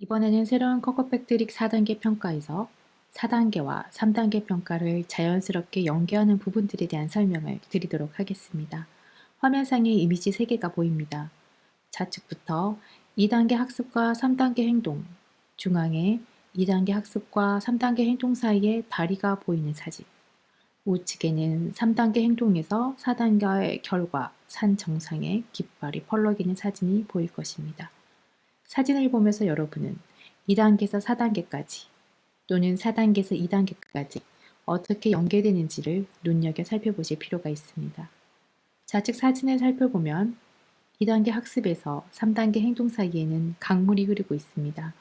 이번에는 새로운 코코팩트릭 4단계 평가에서 4단계와 3단계 평가를 자연스럽게 연계하는 부분들에 대한 설명을 드리도록 하겠습니다. 화면상에 이미지 3개가 보입니다. 좌측부터 2단계 학습과 3단계 행동, 중앙에 2단계 학습과 3단계 행동 사이에 다리가 보이는 사진, 우측에는 3단계 행동에서 4단계의 결과, 산 정상에 깃발이 펄럭이는 사진이 보일 것입니다. 사진을 보면서 여러분은 2단계에서 4단계까지 또는 4단계에서 2단계까지 어떻게 연계되는지를 눈여겨 살펴보실 필요가 있습니다. 좌측 사진을 살펴보면 2단계 학습에서 3단계 행동 사이에는 강물이 흐르고 있습니다.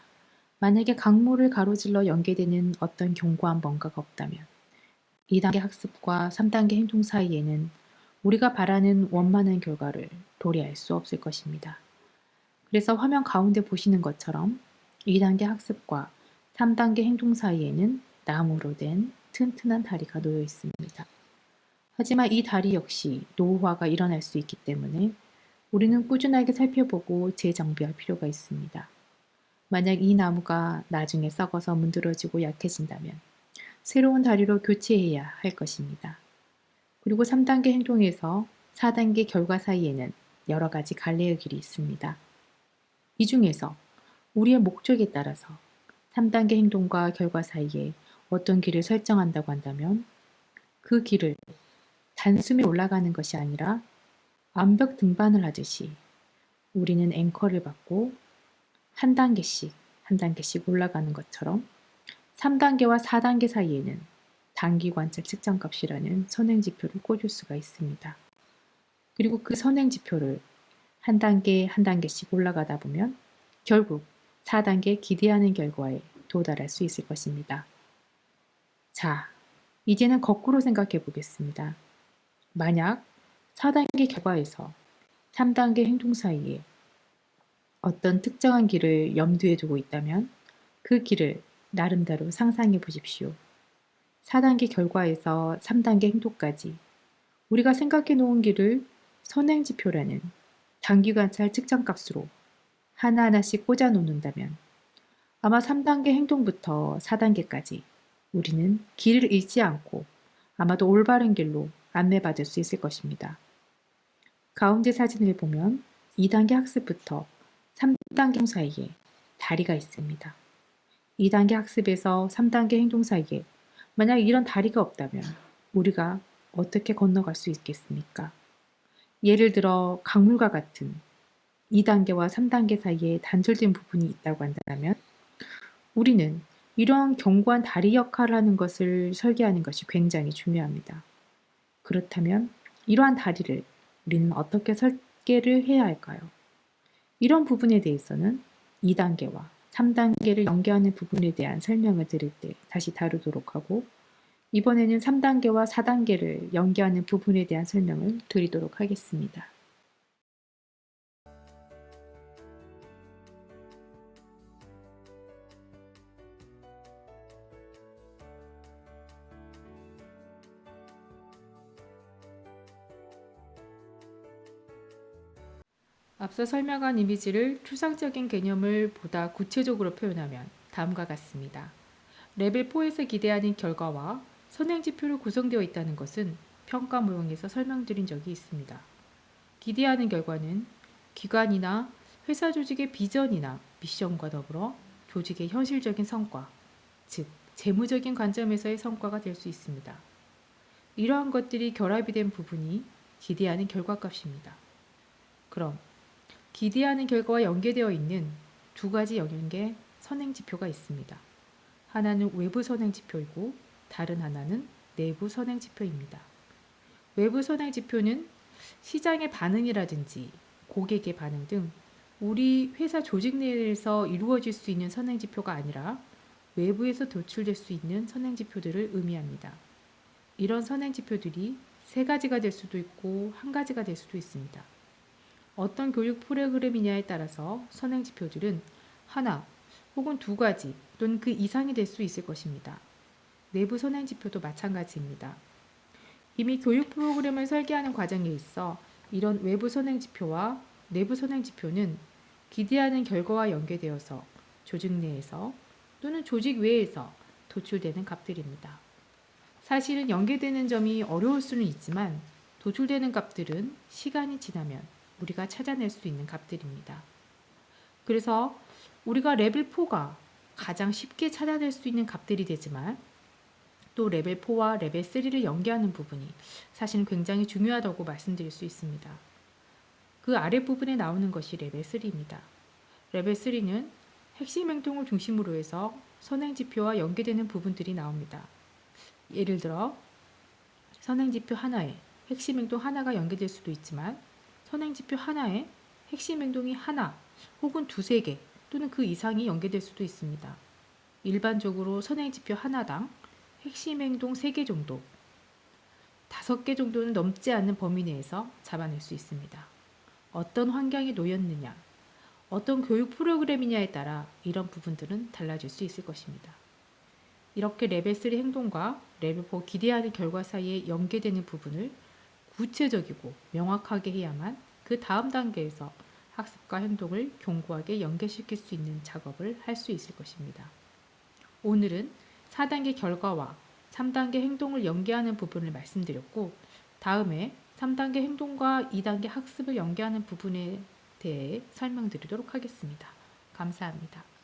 만약에 강물을 가로질러 연계되는 어떤 견고한 뭔가가 없다면 2단계 학습과 3단계 행동 사이에는 우리가 바라는 원만한 결과를 도래할 수 없을 것입니다. 그래서 화면 가운데 보시는 것처럼 2단계 학습과 3단계 행동 사이에는 나무로 된 튼튼한 다리가 놓여 있습니다. 하지만 이 다리 역시 노후화가 일어날 수 있기 때문에 우리는 꾸준하게 살펴보고 재정비할 필요가 있습니다. 만약 이 나무가 나중에 썩어서 문드러지고 약해진다면 새로운 다리로 교체해야 할 것입니다. 그리고 3단계 행동에서 4단계 결과 사이에는 여러 가지 갈래의 길이 있습니다. 이 중에서 우리의 목적에 따라서 3단계 행동과 결과 사이에 어떤 길을 설정한다고 한다면 그 길을 단숨에 올라가는 것이 아니라 암벽 등반을 하듯이 우리는 앵커를 받고 한 단계씩 한 단계씩 올라가는 것처럼 3단계와 4단계 사이에는 단기 관찰 측정값이라는 선행지표를 꽂을 수가 있습니다. 그리고 그 선행지표를 한 단계 한 단계씩 올라가다 보면 결국 4단계 기대하는 결과에 도달할 수 있을 것입니다. 자, 이제는 거꾸로 생각해 보겠습니다. 만약 4단계 결과에서 3단계 행동 사이에 어떤 특정한 길을 염두에 두고 있다면 그 길을 나름대로 상상해 보십시오. 4단계 결과에서 3단계 행동까지 우리가 생각해 놓은 길을 선행지표라는 단기관찰 측정값으로 하나하나씩 꽂아 놓는다면 아마 3단계 행동부터 4단계까지 우리는 길을 잃지 않고 아마도 올바른 길로 안내받을 수 있을 것입니다. 가운데 사진을 보면 2단계 학습부터 3단계 행동 사이에 다리가 있습니다. 2단계 학습에서 3단계 행동 사이에 만약 이런 다리가 없다면 우리가 어떻게 건너갈 수 있겠습니까? 예를 들어 강물과 같은 2단계와 3단계 사이에 단절된 부분이 있다고 한다면 우리는 이러한 견고한 다리 역할을 하는 것을 설계하는 것이 굉장히 중요합니다. 그렇다면 이러한 다리를 우리는 어떻게 설계를 해야 할까요? 이런 부분에 대해서는 2단계와 3단계를 연계하는 부분에 대한 설명을 드릴 때 다시 다루도록 하고 이번에는 3단계와 4단계를 연계하는 부분에 대한 설명을 드리도록 하겠습니다. 앞서 설명한 이미지를 추상적인 개념을 보다 구체적으로 표현하면 다음과 같습니다. 레벨 4에서 기대하는 결과와 선행지표로 구성되어 있다는 것은 평가 모형에서 설명드린 적이 있습니다. 기대하는 결과는 기관이나 회사 조직의 비전이나 미션과 더불어 조직의 현실적인 성과, 즉 재무적인 관점에서의 성과가 될 수 있습니다. 이러한 것들이 결합이 된 부분이 기대하는 결과값입니다. 그럼 기대하는 결과와 연계되어 있는 두 가지 영역의 선행지표가 있습니다. 하나는 외부 선행지표이고 다른 하나는 내부 선행지표입니다. 외부 선행지표는 시장의 반응이라든지 고객의 반응 등 우리 회사 조직 내에서 이루어질 수 있는 선행지표가 아니라 외부에서 도출될 수 있는 선행지표들을 의미합니다. 이런 선행지표들이 세 가지가 될 수도 있고 한 가지가 될 수도 있습니다. 어떤 교육 프로그램이냐에 따라서 선행지표들은 하나 혹은 두 가지 또는 그 이상이 될 수 있을 것입니다. 내부 선행지표도 마찬가지입니다. 이미 교육 프로그램을 설계하는 과정에 있어 이런 외부 선행지표와 내부 선행지표는 기대하는 결과와 연계되어서 조직 내에서 또는 조직 외에서 도출되는 값들입니다. 사실은 연계되는 점이 어려울 수는 있지만 도출되는 값들은 시간이 지나면 우리가 찾아낼 수 있는 값들입니다. 그래서 우리가 레벨 4가 가장 쉽게 찾아낼 수 있는 값들이 되지만 또 레벨 4와 레벨 3를 연계하는 부분이 사실은 굉장히 중요하다고 말씀드릴 수 있습니다. 그 아랫부분에 나오는 것이 레벨 3입니다. 레벨 3는 핵심 행동을 중심으로 해서 선행지표와 연계되는 부분들이 나옵니다. 예를 들어 선행지표 하나에 핵심 행동 하나가 연계될 수도 있지만 선행지표 하나에 핵심 행동이 하나 혹은 두세 개 또는 그 이상이 연계될 수도 있습니다. 일반적으로 선행지표 하나당 핵심 행동 3개 정도, 5개 정도는 넘지 않는 범위 내에서 잡아낼 수 있습니다. 어떤 환경에 놓였느냐, 어떤 교육 프로그램이냐에 따라 이런 부분들은 달라질 수 있을 것입니다. 이렇게 레벨 3 행동과 레벨 4 기대하는 결과 사이에 연계되는 부분을 구체적이고 명확하게 해야만 그 다음 단계에서 학습과 행동을 견고하게 연계시킬 수 있는 작업을 할 수 있을 것입니다. 오늘은 4단계 결과와 3단계 행동을 연계하는 부분을 말씀드렸고 다음에 3단계 행동과 2단계 학습을 연계하는 부분에 대해 설명드리도록 하겠습니다. 감사합니다.